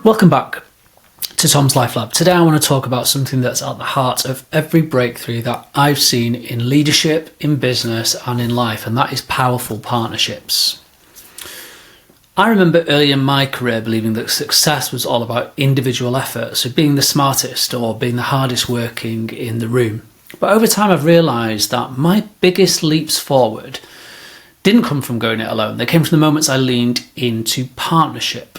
Welcome back to Tom's Life Lab. Today I want to talk about something that's at the heart of every breakthrough that I've seen in leadership, in business and in life, and that is powerful partnerships. I remember early in my career believing that success was all about individual effort, so being the smartest or being the hardest working in the room. But over time I've realised that my biggest leaps forward didn't come from going it alone. They came from the moments I leaned into partnership.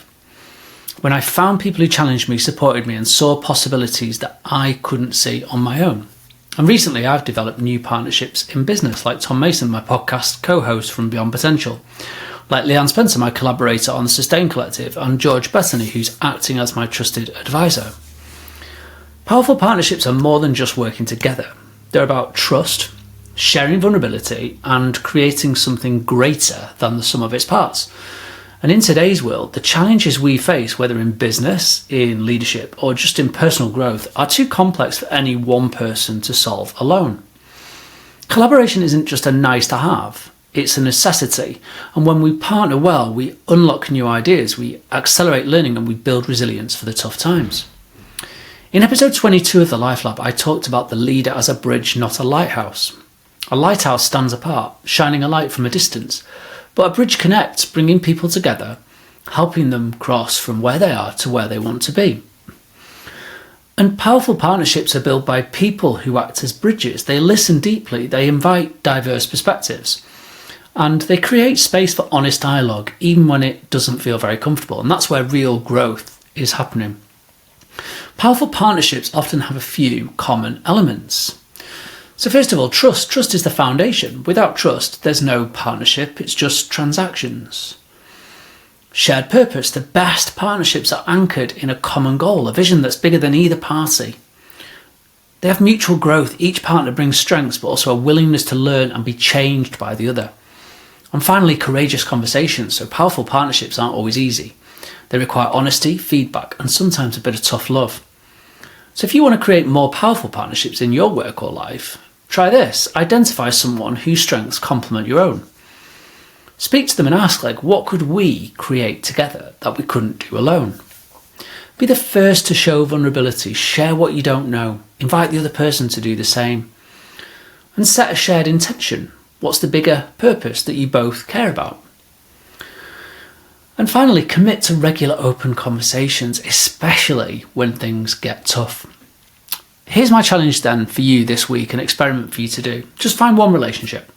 When I found people who challenged me, supported me and saw possibilities that I couldn't see on my own. And recently I've developed new partnerships in business, like Tom Mason, my podcast co-host from Beyond Potential, like Leanne Spencer, my collaborator on the Sustain Collective, and George Bethany, who's acting as my trusted advisor. Powerful partnerships are more than just working together. They're about trust, sharing vulnerability, and creating something greater than the sum of its parts. And in today's world, the challenges we face, whether in business, in leadership, or just in personal growth, are too complex for any one person to solve alone. Collaboration isn't just a nice to have, it's a necessity. And when we partner well, we unlock new ideas, we accelerate learning, and we build resilience for the tough times. In episode 22 of the Life Lab, I talked about the leader as a bridge, not a lighthouse. A lighthouse stands apart, shining a light from a distance. But a bridge connects, bringing people together, helping them cross from where they are to where they want to be. And powerful partnerships are built by people who act as bridges. They listen deeply, they invite diverse perspectives, and they create space for honest dialogue, even when it doesn't feel very comfortable. And that's where real growth is happening. Powerful partnerships often have a few common elements. So first of all, trust. Trust is the foundation. Without trust, there's no partnership, it's just transactions. Shared purpose. The best partnerships are anchored in a common goal, a vision that's bigger than either party. They have mutual growth. Each partner brings strengths, but also a willingness to learn and be changed by the other. And finally, courageous conversations. So powerful partnerships aren't always easy. They require honesty, feedback, and sometimes a bit of tough love. So if you want to create more powerful partnerships in your work or life, try this. Identify someone whose strengths complement your own. Speak to them and ask, what could we create together that we couldn't do alone? Be the first to show vulnerability. Share what you don't know. Invite the other person to do the same. And set a shared intention. What's the bigger purpose that you both care about? And finally, commit to regular open conversations, especially when things get tough. Here's my challenge then for you this week, an experiment for you to do. Just find one relationship.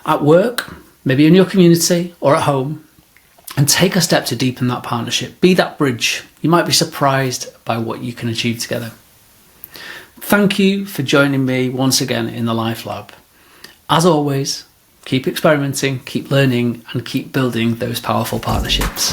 At work, maybe in your community or at home, and take a step to deepen that partnership. Be that bridge. You might be surprised by what you can achieve together. Thank you for joining me once again in the Life Lab. As always, keep experimenting, keep learning, and keep building those powerful partnerships.